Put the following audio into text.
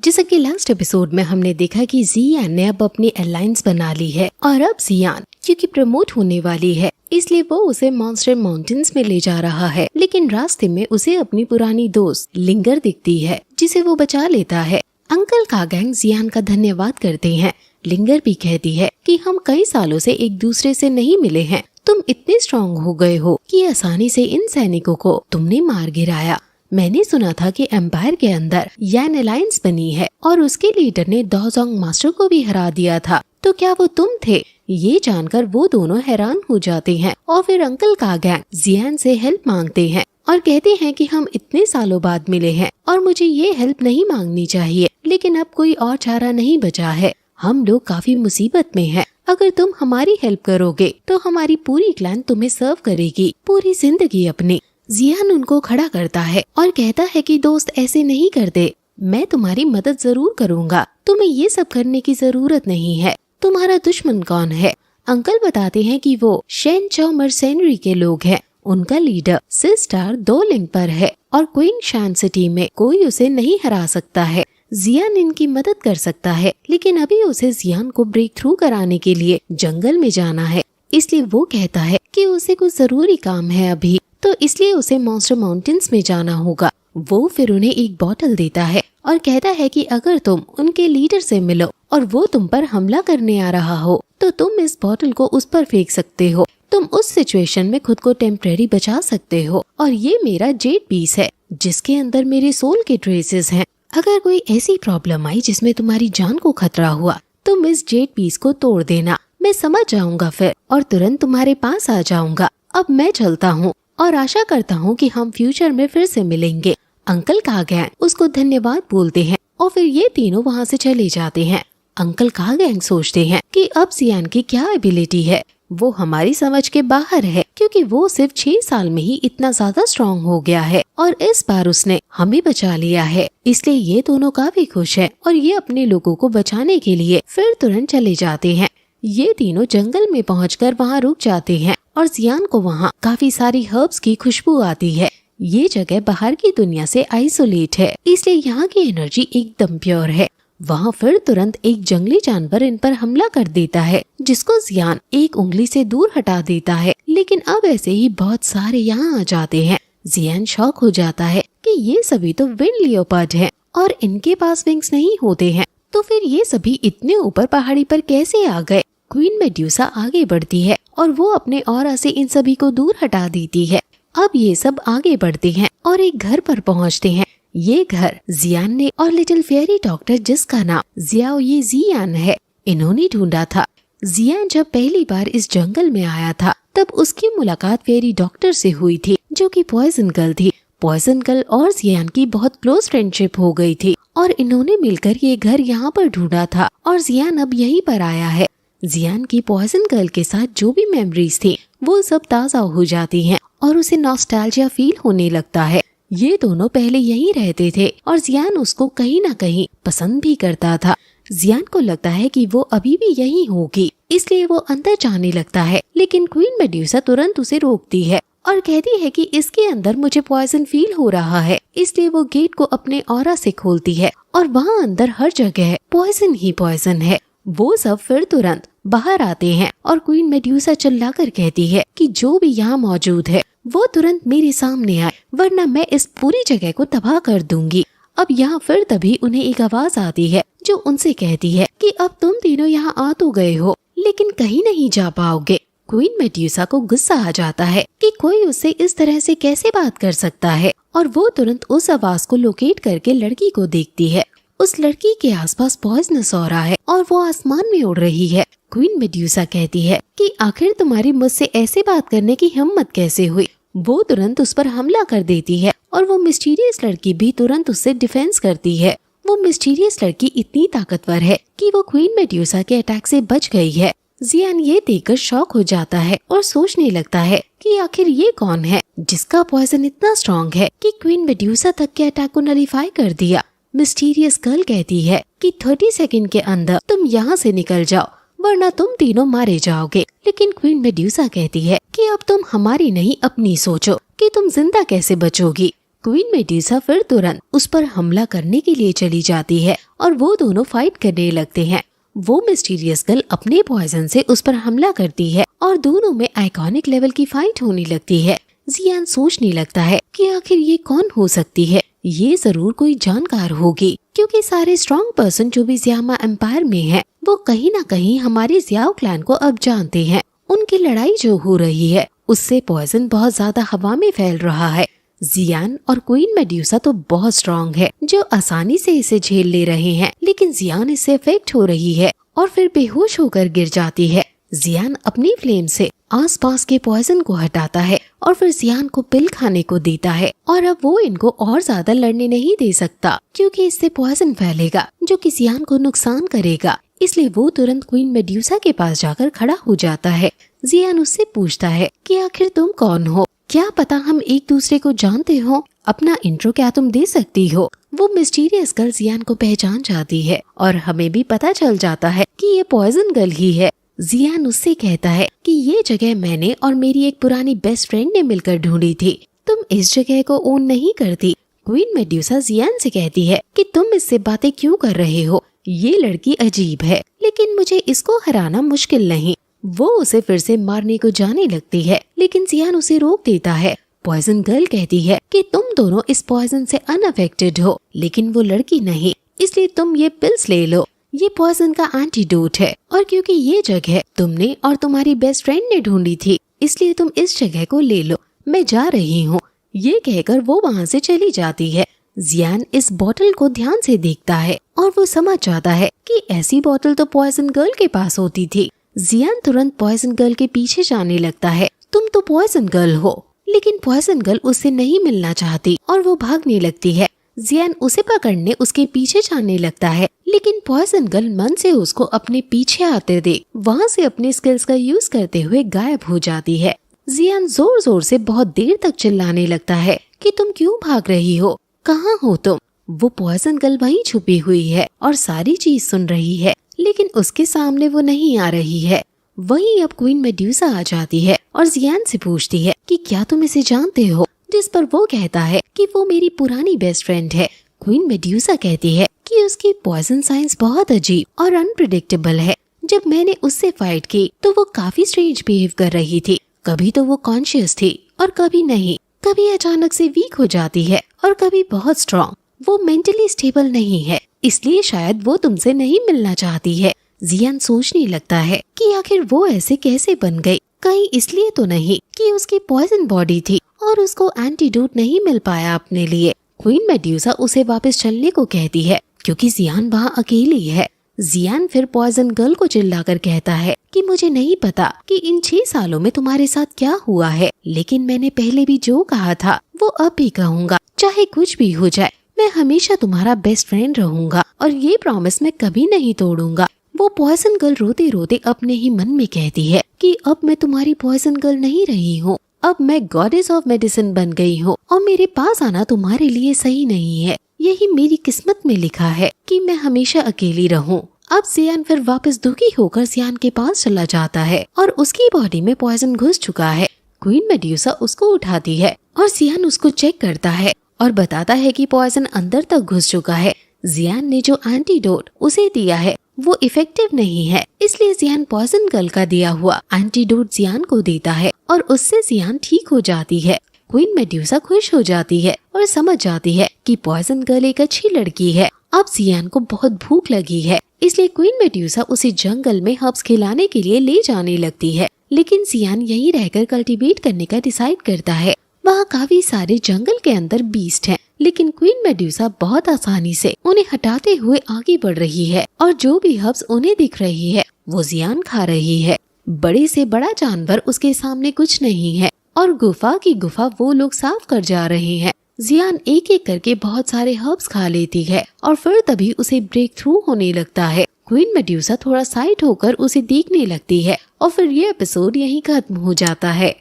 जैसे कि last episode में हमने देखा कि जियान ने अब अपनी अलायंस बना ली है और अब जियान क्योंकि प्रमोट होने वाली है इसलिए वो उसे मॉन्स्टर माउंटेन्स में ले जा रहा है। लेकिन रास्ते में उसे अपनी पुरानी दोस्त लिंगर दिखती है जिसे वो बचा लेता है। अंकल का गैंग जियान का धन्यवाद करते हैं। लिंगर भी कहती है कि हम कई सालों से एक दूसरे से नहीं मिले हैं, तुम इतने स्ट्रॉन्ग हो गए हो कि आसानी से इन सैनिकों को तुमने मार गिराया। मैंने सुना था कि एम्पायर के अंदर यान अलायंस बनी है और उसके लीडर ने दोजोंग मास्टर को भी हरा दिया था, तो क्या वो तुम थे? ये जानकर वो दोनों हैरान हो जाते हैं और फिर अंकल का गैंग जियान से हेल्प मांगते हैं और कहते हैं कि हम इतने सालों बाद मिले हैं और मुझे ये हेल्प नहीं मांगनी चाहिए, लेकिन अब कोई और चारा नहीं बचा है। हम लोग काफी मुसीबत में हैं। अगर तुम हमारी हेल्प करोगे तो हमारी पूरी क्लैन तुम्हें सर्व करेगी पूरी जिंदगी अपनी। जियान उनको खड़ा करता है और कहता है कि दोस्त ऐसे नहीं करते, मैं तुम्हारी मदद जरूर करूँगा, तुम्हें ये सब करने की जरूरत नहीं है। तुम्हारा दुश्मन कौन है? अंकल बताते हैं कि वो शेन चो मर्सेनरी के लोग हैं। उनका लीडर सिस्टार 2 लिंक पर है और क्वीन शान सिटी में कोई उसे नहीं हरा सकता है। जियान इनकी मदद कर सकता है, लेकिन अभी उसे जियान को ब्रेक थ्रू कराने के लिए जंगल में जाना है, इसलिए वो कहता है कि उसे कुछ जरूरी काम है अभी, तो इसलिए उसे मॉन्स्टर माउंटेन्स में जाना होगा। वो फिर उन्हें एक बोतल देता है और कहता है कि अगर तुम उनके लीडर से मिलो और वो तुम पर हमला करने आ रहा हो तो तुम इस बोतल को उस पर फेंक सकते हो। तुम उस सिचुएशन में खुद को टेम्परेरी बचा सकते हो और ये मेरा जेड पीस है जिसके अंदर मेरे सोल के ट्रेसेस हैं। अगर कोई ऐसी प्रॉब्लम आई जिसमें तुम्हारी जान को खतरा हुआ, तुम इस जेड पीस को तोड़ देना, मैं समझ जाऊंगा फिर और तुरंत तुम्हारे पास आ जाऊंगा। अब मैं चलता हूँ और आशा करता हूँ कि हम फ्यूचर में फिर से मिलेंगे। अंकल का गैंग उसको धन्यवाद बोलते हैं और फिर ये तीनों वहाँ से चले जाते हैं। अंकल का गैंग सोचते हैं कि अब जियान की क्या एबिलिटी है, वो हमारी समझ के बाहर है, क्योंकि वो सिर्फ 6 साल में ही इतना ज्यादा स्ट्रॉन्ग हो गया है और इस बार उसने हमें बचा लिया है। इसलिए ये दोनों काफी खुश हैं और ये अपने लोगों को बचाने के लिए फिर तुरंत चले जाते हैं। ये तीनों जंगल में पहुंचकर वहाँ रुक जाते हैं और जियान को वहाँ काफी सारी हर्ब्स की खुशबू आती है। ये जगह बाहर की दुनिया से आइसोलेट है, इसलिए यहाँ की एनर्जी एकदम प्योर है। वहाँ फिर तुरंत एक जंगली जानवर इन पर हमला कर देता है, जिसको जियान एक उंगली से दूर हटा देता है, लेकिन अब ऐसे ही बहुत सारे यहाँ आ जाते हैं। जियान शॉक हो जाता है कि ये सभी तो विंड लियोपार्ड हैं और इनके पास विंग्स नहीं होते हैं, तो फिर ये सभी इतने ऊपर पहाड़ी पर कैसे आ गए? क्वीन मेड्यूसा आगे बढ़ती है और वो अपने ऑरा से इन सभी को दूर हटा देती है। अब ये सब आगे बढ़ते हैं और एक घर पर पहुंचते हैं। ये घर जियान ने और लिटिल फेयरी डॉक्टर, जिसका नाम जियाओ ये जियान है, इन्होंने ढूंढा था। जियान जब पहली बार इस जंगल में आया था तब उसकी मुलाकात फेयरी डॉक्टर से हुई थी, जो कि पॉइजन गर्ल थी। पॉइजन गर्ल और जियान की बहुत क्लोज फ्रेंडशिप हो गई थी और इन्होंने मिलकर ये घर यहाँ पर ढूंढा था और जियान अब यहीं पर आया है। जियान की पॉइजन गर्ल के साथ जो भी मेमोरीज थी वो सब ताज़ा हो जाती हैं और उसे नॉस्टैल्जिया फील होने लगता है। ये दोनों पहले यहीं रहते थे और जियान उसको कहीं ना कहीं पसंद भी करता था। जियान को लगता है कि वो अभी भी यहीं होगी, इसलिए वो अंदर जाने लगता है, लेकिन क्वीन मेड्यूसा तुरंत उसे रोकती है और कहती है कि इसके अंदर मुझे पॉइजन फील हो रहा है, इसलिए वो गेट को अपने ऑरा से खोलती है और वहाँ अंदर हर जगह पॉइजन ही पॉइजन है। वो सब फिर तुरंत बाहर आते हैं और क्वीन मेड्यूसा चिल्लाकर कहती है कि जो भी यहाँ मौजूद है वो तुरंत मेरे सामने आए, वरना मैं इस पूरी जगह को तबाह कर दूंगी। अब यहाँ फिर तभी उन्हें एक आवाज आती है जो उनसे कहती है कि अब तुम तीनों यहाँ आ तो गए हो, लेकिन कहीं नहीं जा पाओगे। क्वीन मेड्यूसा को गुस्सा आ जाता है कि कोई उससे इस तरह से कैसे बात कर सकता है और वो तुरंत उस आवाज को लोकेट करके लड़की को देखती है। उस लड़की के आसपास पॉइजनस ऑरा है और वो आसमान में उड़ रही है। क्वीन मेड्यूसा कहती है कि आखिर तुम्हारी मुझसे ऐसे बात करने की हिम्मत कैसे हुई? वो तुरंत उस पर हमला कर देती है और वो मिस्टीरियस लड़की भी तुरंत उससे डिफेंस करती है। वो मिस्टीरियस लड़की इतनी ताकतवर है कि वो क्वीन मेड्यूसा के अटैक से बच गई है। जियान ये देखकर शॉक हो जाता है और सोचने लगता है कि आखिर ये कौन है जिसका पॉइजन इतना स्ट्रॉन्ग है कि क्वीन मेड्यूसा तक के अटैक को नलीफाई कर दिया। मिस्टीरियस गर्ल कहती है कि 30 सेकंड के अंदर तुम यहाँ से निकल जाओ, वरना तुम तीनों मारे जाओगे। लेकिन क्वीन मेड्यूसा कहती है कि अब तुम हमारी नहीं अपनी सोचो कि तुम जिंदा कैसे बचोगी। क्वीन मेडुसा फिर तुरंत उस पर हमला करने के लिए चली जाती है और वो दोनों फाइट करने लगते हैं। वो मिस्टीरियस गर्ल अपने पॉइजन से उस पर हमला करती है और दोनों में आइकॉनिक लेवल की फाइट होने लगती है। जियान सोचने लगता है कि आखिर ये कौन हो सकती है, ये जरूर कोई जानकार होगी, क्योंकि सारे स्ट्रॉन्ग पर्सन जो भी ज़ियामा एम्पायर में हैं, वो कहीं ना कहीं हमारे ज़ियाओ क्लैन को अब जानते हैं। उनकी लड़ाई जो हो रही है उससे पॉइजन बहुत ज्यादा हवा में फैल रहा है। जियान और क्वीन मेडुसा तो बहुत स्ट्रॉन्ग है, जो आसानी से इसे झेल ले रहे हैं, लेकिन जियान इससे इफेक्ट हो रही है और फिर बेहोश होकर गिर जाती है। जियान अपनी फ्लेम से आसपास के पॉइजन को हटाता है और फिर जियान को पिल खाने को देता है और अब वो इनको और ज्यादा लड़ने नहीं दे सकता, क्योंकि इससे पॉइजन फैलेगा जो कि जियान को नुकसान करेगा। इसलिए वो तुरंत क्वीन मेडुसा के पास जाकर खड़ा हो जाता है। जियान उससे पूछता है कि आखिर तुम कौन हो, क्या पता हम एक दूसरे को जानते हो, अपना इंट्रो क्या तुम दे सकती हो। वो मिस्टीरियस गर्ल जियान को पहचान जाती है और हमें भी पता चल जाता है कि ये पॉइजन गर्ल ही है। जियान उससे कहता है कि ये जगह मैंने और मेरी एक पुरानी बेस्ट फ्रेंड ने मिलकर ढूंढी थी, तुम इस जगह को ओन नहीं करती। क्वीन मेडुसा जियान से कहती है कि तुम इससे बातें क्यों कर रहे हो, ये लड़की अजीब है, लेकिन मुझे इसको हराना मुश्किल नहीं। वो उसे फिर से मारने को जाने लगती है, लेकिन जियान उसे रोक देता है। पॉइजन गर्ल कहती है कि तुम दोनों इस पॉइजन से अनअफेक्टेड हो, लेकिन वो लड़की नहीं, इसलिए तुम ये पिल्स ले लो, ये पॉइजन का एंटीडोट है। और क्योंकि ये जगह तुमने और तुम्हारी बेस्ट फ्रेंड ने ढूंढी थी, इसलिए तुम इस जगह को ले लो, मैं जा रही हूँ। ये कहकर वो वहाँ से चली जाती है। जियान इस बोतल को ध्यान से देखता है और वो समझ जाता है कि ऐसी बोतल तो पॉइजन गर्ल के पास होती थी। जियान तुरंत पॉइजन गर्ल के पीछे जाने लगता है। तुम तो पॉइजन गर्ल हो, लेकिन पॉइजन गर्ल उससे नहीं मिलना चाहती और वो भागने लगती है। जियान उसे पकड़ने उसके पीछे जाने लगता है, लेकिन पॉइजन गर्ल मन से उसको अपने पीछे आते देख वहाँ से अपने स्किल्स का यूज करते हुए गायब हो जाती है। जियान जोर जोर से बहुत देर तक चिल्लाने लगता है कि तुम क्यों भाग रही हो, कहाँ हो तुम। वो पॉइजन गर्ल वहीं छुपी हुई है और सारी चीज सुन रही है, लेकिन उसके सामने वो नहीं आ रही है। वहीं अब क्वीन मेडुसा आ जाती है और जियान से पूछती है कि क्या तुम इसे जानते हो, जिस पर वो कहता है कि वो मेरी पुरानी बेस्ट फ्रेंड है। क्वीन मेडुसा कहती है कि उसकी पॉइजन साइंस बहुत अजीब और अनप्रेडिक्टेबल है। जब मैंने उससे फाइट की तो वो काफी स्ट्रेंज बिहेव कर रही थी, कभी तो वो कॉन्शियस थी और कभी नहीं, कभी अचानक से वीक हो जाती है और कभी बहुत स्ट्रॉन्ग। वो मेंटली स्टेबल नहीं है, इसलिए शायद वो तुमसे नहीं मिलना चाहती है। जियान सोचने लगता है कि आखिर वो ऐसे कैसे बन गई, कहीं इसलिए तो नहीं कि उसकी पॉइजन बॉडी थी और उसको एंटीडोट नहीं मिल पाया अपने लिए। क्वीन मेडुसा उसे वापस चलने को कहती है क्योंकि जियान वहाँ अकेली है। जियान फिर पॉइजन गर्ल को चिल्लाकर कहता है कि मुझे नहीं पता कि इन 6 सालों में तुम्हारे साथ क्या हुआ है, लेकिन मैंने पहले भी जो कहा था वो अब भी कहूँगा, चाहे कुछ भी हो जाए मैं हमेशा तुम्हारा बेस्ट फ्रेंड रहूंगा और ये प्रॉमिस मैं कभी नहीं तोड़ूंगा। वो पॉइजन गर्ल रोते रोते अपने ही मन में कहती है कि अब मैं तुम्हारी पॉइजन गर्ल नहीं रही हूँ, अब मैं गॉडेस ऑफ मेडिसिन बन गई हूँ और मेरे पास आना तुम्हारे लिए सही नहीं है। यही मेरी किस्मत में लिखा है कि मैं हमेशा अकेली रहूं। अब जियान फिर वापस दुखी होकर जियान के पास चला जाता है और उसकी बॉडी में पॉइजन घुस चुका है। क्वीन मेडुसा उसको उठाती है और जियान उसको चेक करता है और बताता है कि पॉइजन अंदर तक घुस चुका है। जियान ने जो एंटीडोट उसे दिया है वो इफेक्टिव नहीं है, इसलिए जियान पॉइजन गर्ल का दिया हुआ एंटीडोट जियान को देता है और उससे जियान ठीक हो जाती है। क्वीन मेडुसा खुश हो जाती है और समझ जाती है कि पॉइजन गर्ल एक अच्छी लड़की है। अब जियान को बहुत भूख लगी है, इसलिए क्वीन मेडुसा उसे जंगल में हर्ब्स खिलाने के लिए ले जाने लगती है, लेकिन जियान यहीं रहकर कल्टीवेट करने का डिसाइड करता है। वहाँ काफी सारे जंगल के अंदर बीस्ट हैं, लेकिन क्वीन मेडुसा बहुत आसानी से उन्हें हटाते हुए आगे बढ़ रही है और जो भी हर्ब्स उन्हें दिख रही है वो जियान खा रही है। बड़े से बड़ा जानवर उसके सामने कुछ नहीं है और गुफा की गुफा वो लोग साफ कर जा रहे हैं। जियान एक एक करके बहुत सारे हर्ब्स खा लेती है और फिर तभी उसे ब्रेक थ्रू होने लगता है। क्वीन मेडुसा थोड़ा साइड होकर उसे देखने लगती है और फिर ये एपिसोड यहीं खत्म हो जाता है।